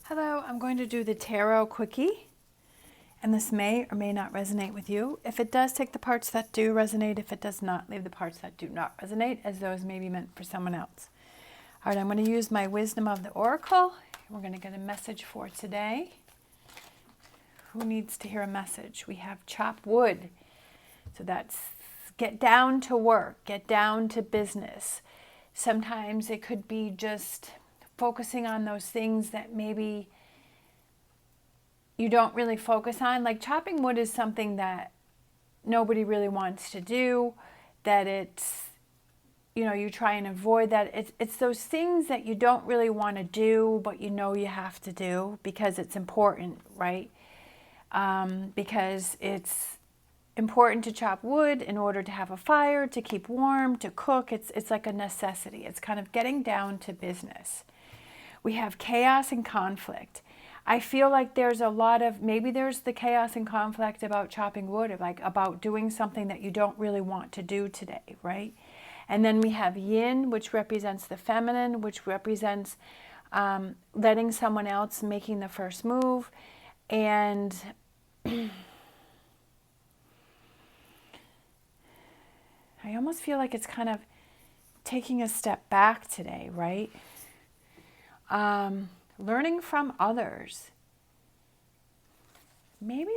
Hello, I'm going to do the tarot quickie, and this may or may not resonate with you. If it does, take the parts that do resonate. If it does not, leave the parts that do not resonate, as those may be meant for someone else. All right, I'm going to use my wisdom of the oracle. We're going to get a message for today. Who needs to hear a message? We have chop wood. So that's get down to work, get down to business. Sometimes it could be just focusing on those things that maybe you don't really focus on. Like chopping wood is something that nobody really wants to do, that it's, you try and avoid that. It's those things that you don't really want to do, but you know you have to do because it's important, right? Because it's important to chop wood in order to have a fire, to keep warm, to cook. It's like a necessity. It's kind of getting down to business. We have chaos and conflict. I feel like there's a lot of, maybe there's the chaos and conflict about chopping wood, like about doing something that you don't really want to do today, right? And then we have yin, which represents the feminine, which represents letting someone else making the first move. And I almost feel like it's kind of taking a step back today, right? Learning from others. Maybe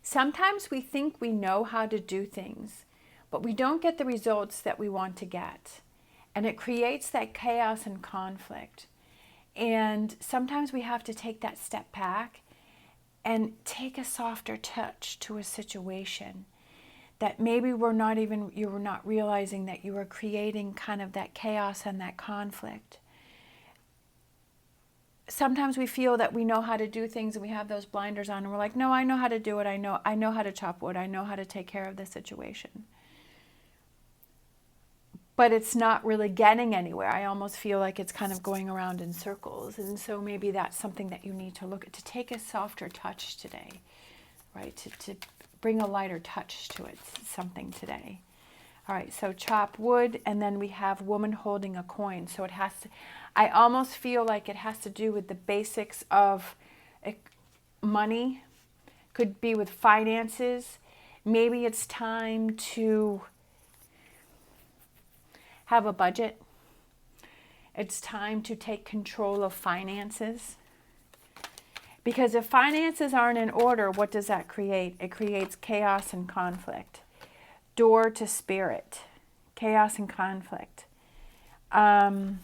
sometimes we think we know how to do things, but we don't get the results that we want to get. And it creates that chaos and conflict. And sometimes we have to take that step back and take a softer touch to a situation that maybe you were not realizing that you were creating kind of that chaos and that conflict. Sometimes we feel that we know how to do things and we have those blinders on and we're like, no, I know how to do it. I know how to chop wood. I know how to take care of the situation. But it's not really getting anywhere. I almost feel like it's kind of going around in circles. And so maybe that's something that you need to look at, to take a softer touch today, right? To bring a lighter touch to it, something today. All right, so chop wood, and then we have woman holding a coin. So it has to, I almost feel like it has to do with the basics of money, could be with finances. Maybe it's time to have a budget. It's time to take control of finances. Because if finances aren't in order, what does that create? It creates chaos and conflict. Door to spirit. Chaos and conflict. It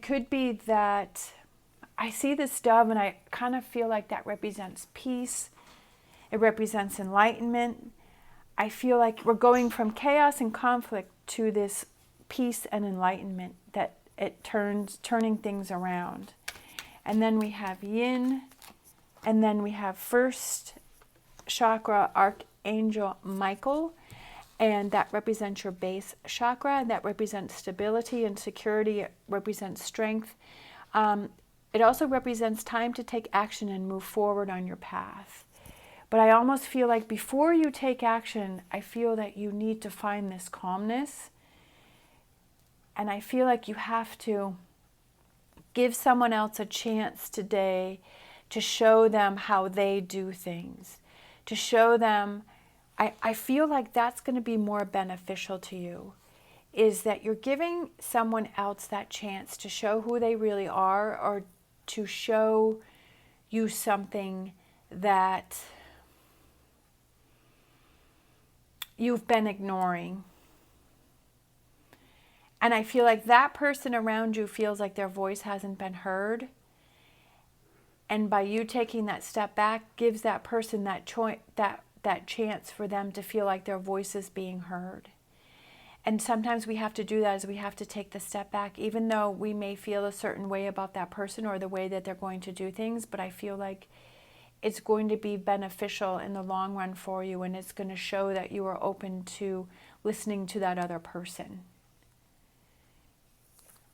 could be that I see this dove and I kind of feel like that represents peace. It represents enlightenment. I feel like we're going from chaos and conflict to this peace and enlightenment, that it turning things around. And then we have yin, and then we have first chakra archangel Michael, and that represents your base chakra. That represents stability and security. It represents strength. It also represents time to take action and move forward on your path. But I almost feel like before you take action, I feel that you need to find this calmness. And I feel like you have to give someone else a chance today to show them how they do things. To show them, I feel like that's going to be more beneficial to you, is that you're giving someone else that chance to show who they really are, or to show you something that you've been ignoring. And I feel like that person around you feels like their voice hasn't been heard. And by you taking that step back, gives that person that chance for them to feel like their voice is being heard. And sometimes we have to do that, is we have to take the step back, even though we may feel a certain way about that person or the way that they're going to do things. But I feel like it's going to be beneficial in the long run for you, and it's going to show that you are open to listening to that other person.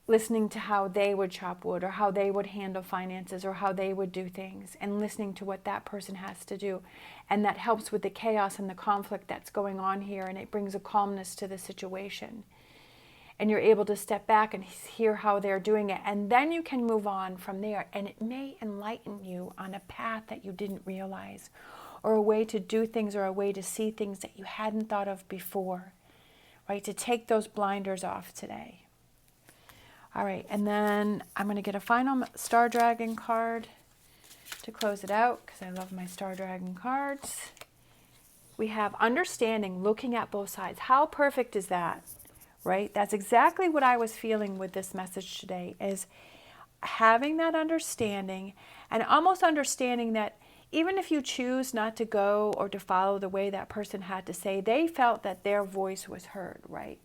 Listening to how they would chop wood, or how they would handle finances, or how they would do things, and listening to what that person has to do. And that helps with the chaos and the conflict that's going on here, and it brings a calmness to the situation. and you're able to step back and hear how they're doing it. And then you can move on from there. And it may enlighten you on a path that you didn't realize, or a way to do things, or a way to see things that you hadn't thought of before, right? To take those blinders off today. All right, and then I'm going to get a final Star Dragon card to close it out, because I love my Star Dragon cards. We have understanding, looking at both sides. How perfect is that, right? That's exactly what I was feeling with this message today, is having that understanding, and almost understanding that even if you choose not to go or to follow the way that person had to say, they felt that their voice was heard, right?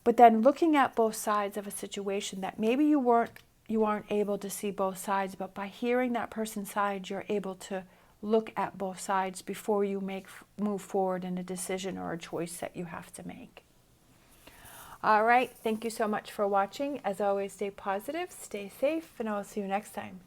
But then looking at both sides of a situation, that maybe you aren't able to see both sides, but by hearing that person's side, you're able to look at both sides before you move forward in a decision or a choice that you have to make. All right, thank you so much for watching. As always, stay positive, stay safe, and I'll see you next time.